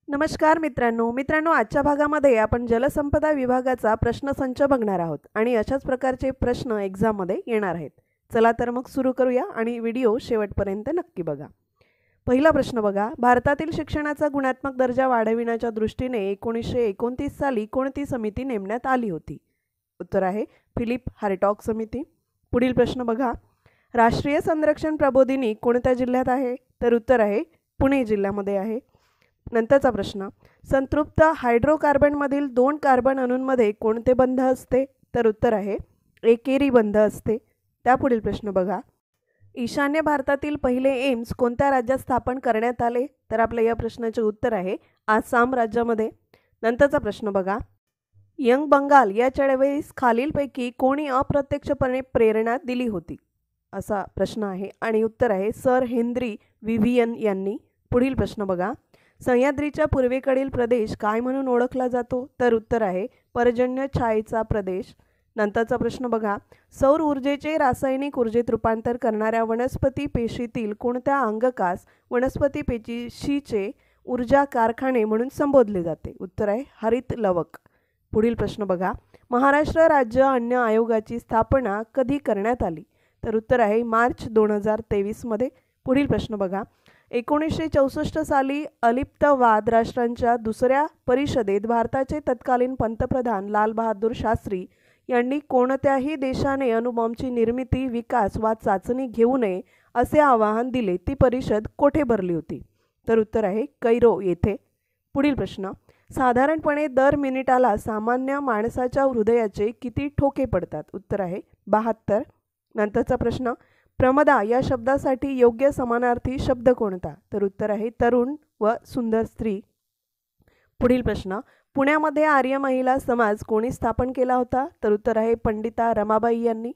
नमस्कार मित्रांनो आजच्या भागामध्ये आपण जलसंपदा विभागाचा प्रश्नसंच बघणार आहोत आणि अशाच प्रकारचे प्रश्न एग्जाममध्ये येणार आहेत। चला तर मग सुरू करूया आणि व्हिडिओ शेवटपर्यंत नक्की बघा। पहिला प्रश्न बघा, भारतातील शिक्षणाचा गुणात्मक दर्जा वाढविण्याच्या दृष्टीने 1929 साली कोणती समिती नेमण्यात आली होती? उत्तर आहे फिलिप हार्टॉग समिती। पुढील प्रश्न बघा, राष्ट्रीय संरक्षण प्रबोधिनी कोणत्या जिल्ह्यात आहे? तर उत्तर आहे पुणे जिल्ह्यामध्ये आहे। नंतरचा प्रश्न, संतृप्त हायड्रोकार्बनमधील 2 कार्बन अणूंमध्ये कोणते बंध असते? तर उत्तर आहे एकेरी बंध असते। त्यापुढील प्रश्न बघा, ईशान्य भारतातील पहिले एम्स कोणत्या राज्यात स्थापन करण्यात आले? तर आपल्या या प्रश्नाचे उत्तर आहे आसाम राज्यामध्ये। नंतरचा प्रश्न बघा, यंग बंगाल या चळवळीस खालीलपैकी कोणी अप्रत्यक्षपणे प्रेरणा दिली होती? असा प्रश्न आहे आणि उत्तर आहे सर हेनरी विव्हियन यांनी। पुढील प्रश्न बघा, सह्याद्रीच्या पूर्वेकडील प्रदेश काय म्हणून ओळखला जातो? तर उत्तर आहे पर्जन्य छायेचा प्रदेश। नंतरचा प्रश्न बघा, सौर ऊर्जेचे रासायनिक ऊर्जेत रूपांतर करणाऱ्या वनस्पती पेशीतील कोणत्या अंगकास वनस्पती पेशीचे ऊर्जा कारखाने म्हणून संबोधले जाते? उत्तर आहे हरित लवक। पुढील प्रश्न बघा, महाराष्ट्र राज्य अन्न आयोगाची स्थापना कधी करण्यात आली? तर उत्तर आहे मार्च 2023 मध्ये। पुढील प्रश्न बघा, 1964 साली अलिप्तवाद राष्ट्रांच्या दुसऱ्या परिषदेत भारताचे तत्कालीन पंतप्रधान लाल बहादूर शास्त्री यांनी कोणत्याही देशाने अणुबॉम्बची निर्मिती, विकास वा चाचणी घेऊ नये असे आवाहन दिले? ती परिषद कोठे भरली होती? तर उत्तर आहे कैरो येथे। पुढील प्रश्न, साधारणपणे दर मिनिटाला सामान्य माणसाच्या हृदयाचे किती ठोके पडतात? उत्तर आहे 72। नंतरचा प्रश्न, प्रमदा या शब्दासाठी योग्य समानार्थी शब्द कोणता? तर उत्तर आहे तरुण व सुंदर स्त्री। पुढील प्रश्न, पुण्यामध्ये आर्य महिला समाज कोणी स्थापन केला होता? तर उत्तर आहे पंडिता रमाबाई यांनी।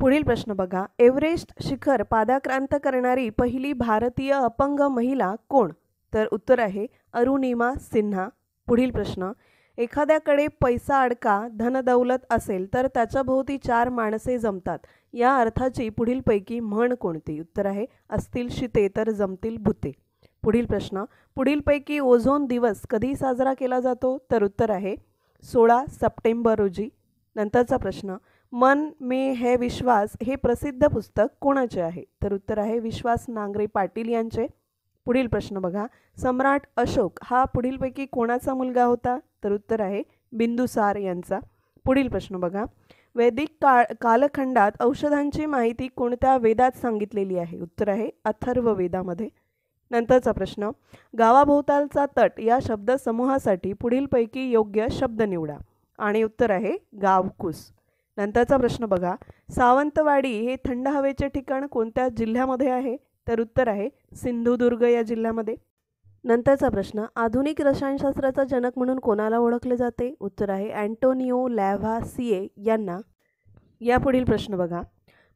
पुढील प्रश्न बघा, एव्हरेस्ट शिखर पादाक्रांत करणारी पहिली भारतीय अपंग महिला कोण? तर उत्तर आहे अरुणिमा सिन्हा। पुढील प्रश्न, एखाद्याकडे पैसा अडका धनदौलत असेल तर त्याच्या भोवती 4 माणसे जमतात या अर्थाची पुढीलपैकी म्हण कोणती? उत्तर आहे असतील शिते तर जमतील भूते। पुढील प्रश्न, पुढीलपैकी ओझोन दिवस कधी साजरा केला जातो? तर उत्तर आहे 16 सप्टेंबर रोजी। नंतरचा प्रश्न, मन में है विश्वास हे प्रसिद्ध पुस्तक कोणाचे आहे? तर उत्तर आहे विश्वास नांगरे पाटील यांचे। पुढील प्रश्न बघा, सम्राट अशोक हा पुढीलपैकी कोणाचा मुलगा होता? तर उत्तर आहे बिंदुसार यांचा। पुढील प्रश्न बघा, वैदिक कालखंडात औषधांची माहिती कोणत्या वेदात सांगितलेली आहे? उत्तर आहे अथर्व वेदामध्ये। नंतरचा प्रश्न, गावाभोवतालचा तट या शब्दसमूहासाठी पुढीलपैकी योग्य शब्द निवडा आणि उत्तर आहे गावकुस। नंतरचा प्रश्न बघा, सावंतवाडी हे थंड हवेचे ठिकाण कोणत्या जिल्ह्यामध्ये आहे? तर उत्तर आहे सिंधुदुर्ग या जिल्ह्यामध्ये। नंतरचा प्रश्न, आधुनिक रसायनशास्त्राचा जनक म्हणून कोणाला ओळखले जाते? उत्तर आहे अँटोनियो लॅव्हासिए यांना। यापुढील प्रश्न बघा,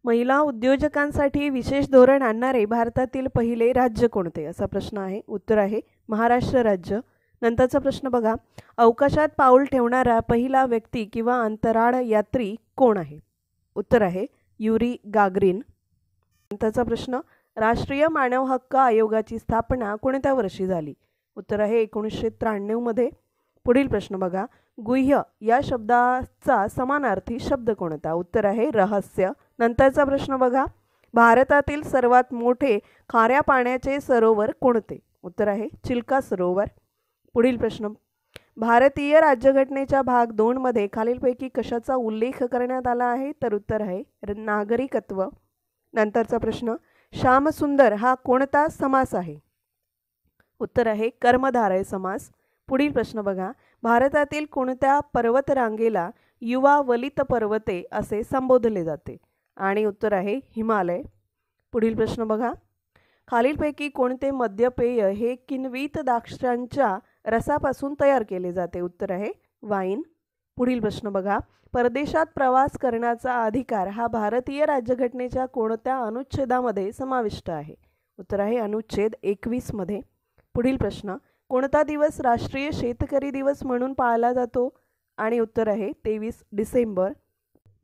महिला उद्योजकांसाठी विशेष धोरण आणणारे भारतातील पहिले राज्य कोणते? असा प्रश्न आहे। उत्तर आहे महाराष्ट्र राज्य। नंतरचा प्रश्न बघा, अवकाशात पाऊल ठेवणारा पहिला व्यक्ती किंवा अंतराळ यात्री कोण आहे? उत्तर आहे युरी गागरिन। नंतरचा प्रश्न, राष्ट्रीय मानव हक्क आयोगाची स्थापना कोणत्या वर्षी झाली? उत्तर आहे 1993 मध्ये। पुढील प्रश्न बघा, गुह्य या शब्दाचा समानार्थी शब्द कोणता? उत्तर आहे रहस्य। नंतरचा प्रश्न बघा, भारतातील सर्वात मोठे खाऱ्या पाण्याचे सरोवर कोणते? उत्तर आहे चिल्का सरोवर। पुढील प्रश्न, भारतीय राज्यघटनेच्या भाग 2 मध्ये खालीलपैकी कशाचा उल्लेख करण्यात आला आहे? तर उत्तर आहे नागरिकत्व। नंतरचा प्रश्न, श्यामसुंदर हा कोणता समास आहे? उत्तर आहे कर्मधारय समास। पुढील प्रश्न बघा, भारतातील कोणत्या पर्वतरांगेला युवा वलित पर्वते असे संबोधले जाते? आणि उत्तर आहे हिमालय। पुढील प्रश्न बघा, खालीलपैकी कोणते मद्यपेय हे किण्वित द्राक्षांच्या रसापासून तयार केले जाते? उत्तर आहे वाईन। पुढील प्रश्न बघा, परदेशात प्रवास करण्याचा अधिकार हा भारतीय राज्यघटनेच्या कोणत्या अनुच्छेदामध्ये समाविष्ट आहे? उत्तर आहे अनुच्छेद 21 मध्ये। पुढील प्रश्न, कोणता दिवस राष्ट्रीय शेतकरी दिवस म्हणून पाळला जातो? आणि उत्तर आहे 23 डिसेंबर।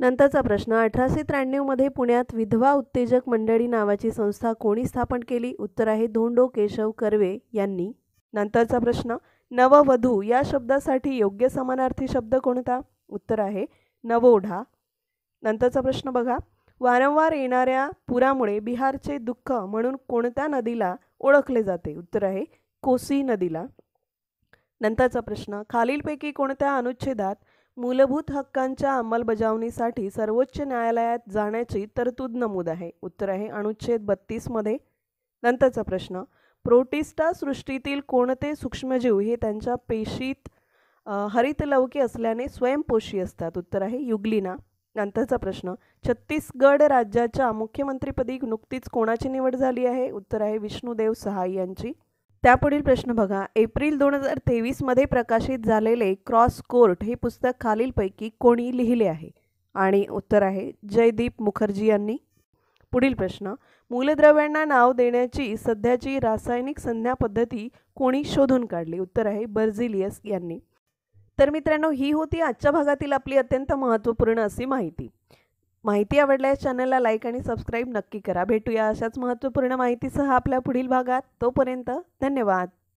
नंतरचा प्रश्न, 1893 मध्ये पुण्यात विधवा उत्तेजक मंडळी नावाची संस्था कोणी स्थापन केली? उत्तर आहे धोंडो केशव कर्वे यांनी। नंतरचा प्रश्न, नववधू या शब्दासाठी योग्य समानार्थी शब्द कोणता? उत्तर आहे नवोढा. नंतरचा प्रश्न बघा, वारंवार येणाऱ्या पुरामुळे बिहारचे दुःख म्हणून कोणत्या नदीला ओळखले जाते? उत्तर आहे कोसी नदीला. नंतरचा प्रश्न, खालीलपैकी कोणत्या अनुच्छेदात मूलभूत हक्कांच्या अंमलबजावणीसाठी सर्वोच्च न्यायालयात जाण्याची तरतूद नमूद आहे? उत्तर आहे अनुच्छेद 32 मध्ये. नंतरचा प्रश्न, प्रोटिस्टा सृष्टीतील कोणते सूक्ष्मजीव हे त्यांच्या पेशीत हरितलवके असल्याने स्वयंपोषी असतात? उत्तर आहे युग्लिना. नंतरचा प्रश्न, छत्तीसगड राज्याच्या मुख्यमंत्रीपदी नुकतीच कोणाची निवड झाली आहे? उत्तर आहे विष्णुदेव सहाय यांची. त्यापुढील प्रश्न बघा, एप्रिल 2023 मध्ये प्रकाशित झालेले क्रॉस कोर्ट हे पुस्तक खालीलपैकी कोणी लिहिले आहे? आणि उत्तर आहे जयदीप मुखर्जी यांनी. पुढील प्रश्न, मूलद्रव्यांना नाव देण्याची सध्याची रासायनिक संज्ञा पद्धती कोणी शोधून काढली? उत्तर आहे बर्झिलियस यांनी. तर मित्रांनो, ही होती आजच्या भागातील आपली अत्यंत महत्त्वपूर्ण अशी माहिती आवडल्यास चॅनलला लाईक आणि सबस्क्राईब नक्की करा. भेटूया अशाच महत्त्वपूर्ण माहितीसह आपल्या पुढील भागात. तोपर्यंत धन्यवाद.